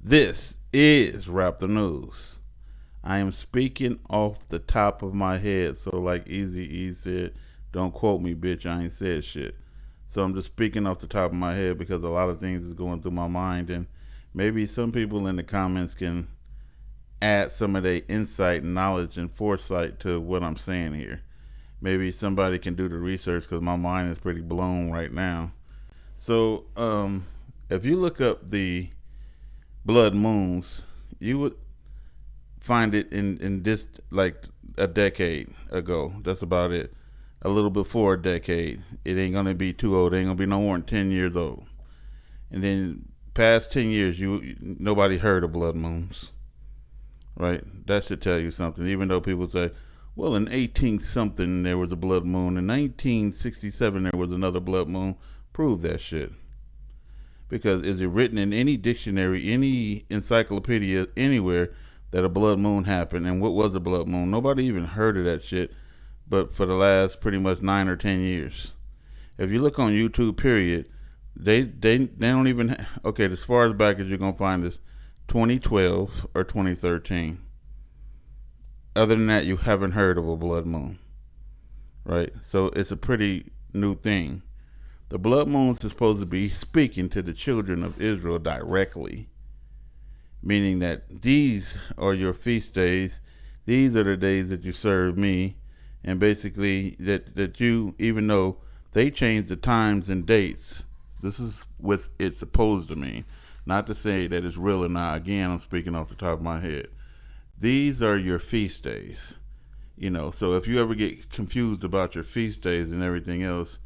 This is Rap the News. I am speaking off the top of my head, so like Easy E said, don't quote me, bitch. I ain't said shit. So I'm just speaking off the top of my head because a lot of things is going through my mind, and maybe some people in the comments can add some of their insight, knowledge, and foresight to what I'm saying here. Maybe somebody can do the research because my mind is pretty blown right now. So, if you look up the blood moons, you would find it in this like a decade ago. That's about it. A little before a decade. It ain't gonna be too old. It ain't gonna be no more than 10 years old. And then past 10 years, you nobody heard of blood moons, right? That should tell you something. Even though people say, well, in 18 something there was a blood moon. In 1967 there was another blood moon. Prove that shit. Because is it written in any dictionary, any encyclopedia, anywhere that a blood moon happened? And what was a blood moon? Nobody even heard of that shit. But for the last pretty much 9 or 10 years, if you look on YouTube, period, they don't even okay. As far as back as you're gonna find is 2012 or 2013. Other than that, you haven't heard of a blood moon, right? So it's a pretty new thing. The blood moons is supposed to be speaking to the children of Israel directly, meaning that these are your feast days, these are the days that you serve me, and basically that you, even though they change the times and dates, this is what it's supposed to mean. Not to say that it's real or not. Again, I'm speaking off the top of my head. These are your feast days. So if you ever get confused about your feast days and everything else,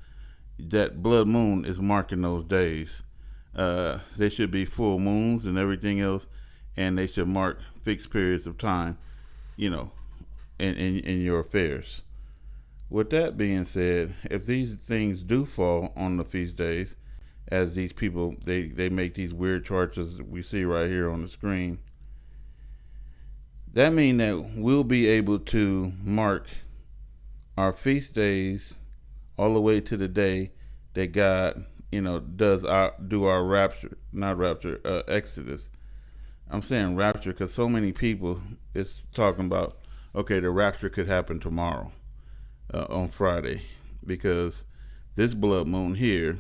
that blood moon is marking those days. They should be full moons and everything else, and they should mark fixed periods of time, you know, in your affairs. With that being said, if these things do fall on the feast days, as these people they make these weird charts as we see right here on the screen, that means that we'll be able to mark our feast days all the way to the day that God, does our rapture, not rapture, Exodus. I'm saying rapture because so many people is talking about okay, the rapture could happen tomorrow on Friday because this blood moon here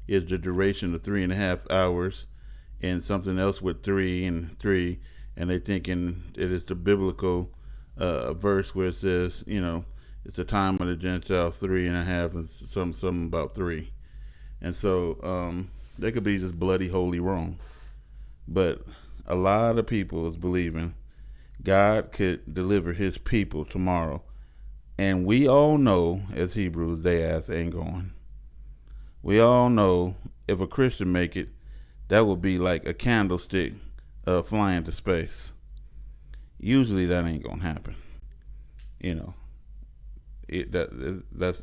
is the duration of 3.5 hours and something else with three and three, and they thinking it is the biblical verse where it says, it's the time of the Gentiles 3.5 and something about three, and so they could be just bloody holy wrong, but a lot of people is believing God could deliver His people tomorrow, and we all know as Hebrews, they ass ain't going. We all know if a Christian make it, that would be like a candlestick flying to space. Usually that ain't gonna happen. You know, that's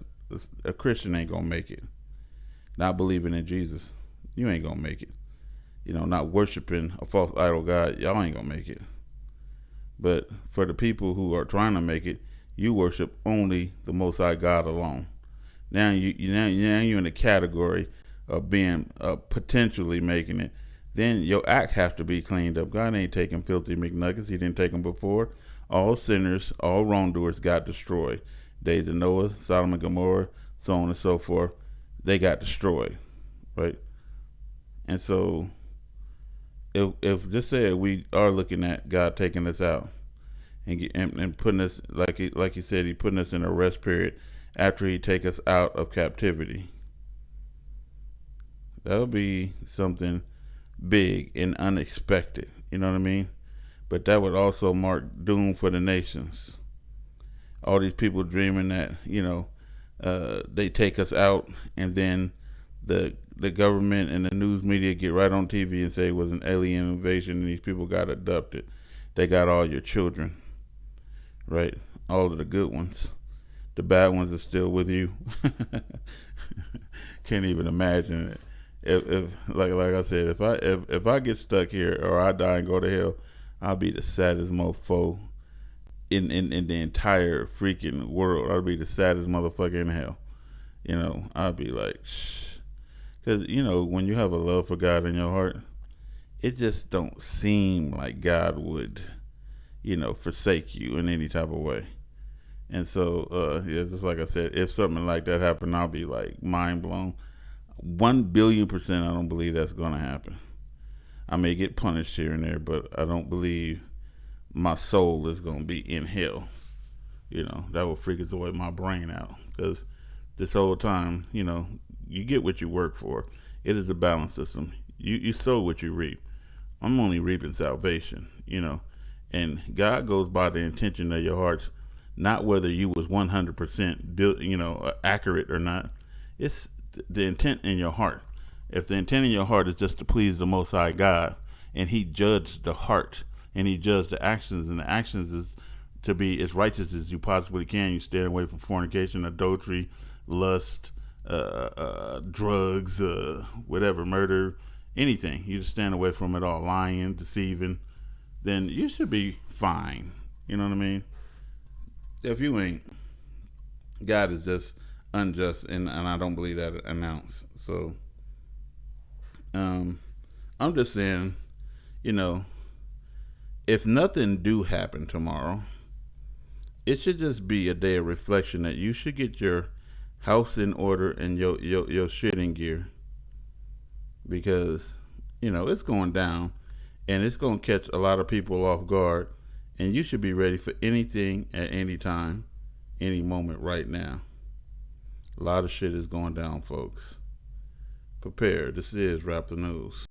a Christian ain't gonna make it. Not believing in Jesus, you ain't gonna make it. Not worshiping a false idol god, y'all ain't gonna make it. But for the people who are trying to make it, you worship only the Most High God alone. Now you're in the category of being potentially making it. Then your act have to be cleaned up. God ain't taking filthy McNuggets. He didn't take them before. All sinners, all wrongdoers got destroyed. Days of Noah, Sodom and Gomorrah, so on and so forth. They got destroyed, right? And so, if just say we are looking at God taking us out and putting us like he said, He putting us in a rest period after He take us out of captivity. That'll be something big and unexpected. You know what I mean? But that would also mark doom for the nations. All these people dreaming that they take us out, and then the government and the news media get right on TV and say it was an alien invasion and these people got abducted. They got all your children, right? All of the good ones. The bad ones are still with you. Can't even imagine it. If like I said, if I get stuck here or I die and go to hell, I'll be the saddest mofo in the entire freaking world. I'll be the saddest motherfucker in hell. I'll be like, shh. Because when you have a love for God in your heart, it just don't seem like God would, forsake you in any type of way. And so, yeah, just like I said, if something like that happened, I'll be like mind blown. 1 billion%, I don't believe that's gonna happen. I may get punished here and there, but I don't believe my soul is gonna be in hell. That will freak its away my brain out. Because this whole time, you get what you work for. It is a balance system. You sow what you reap. I'm only reaping salvation. And God goes by the intention of your heart, not whether you was 100% built, accurate or not. It's the intent in your heart. If the intent in your heart is just to please the Most High God, and He judged the heart, and He judged the actions, and the actions is to be as righteous as you possibly can. You stay away from fornication, adultery, lust, drugs, whatever, murder, anything. You just stand away from it all, lying, deceiving. Then you should be fine. You know what I mean? If you ain't, God is just unjust, and I don't believe that an ounce. So, um, I'm just saying, you know, if nothing do happen tomorrow, it should just be a day of reflection that you should get your house in order and your shit in gear, because it's going down, and it's going to catch a lot of people off guard, and you should be ready for anything at any time, any moment right now. A lot of shit is going down, folks. Prepare. This is Rap the News.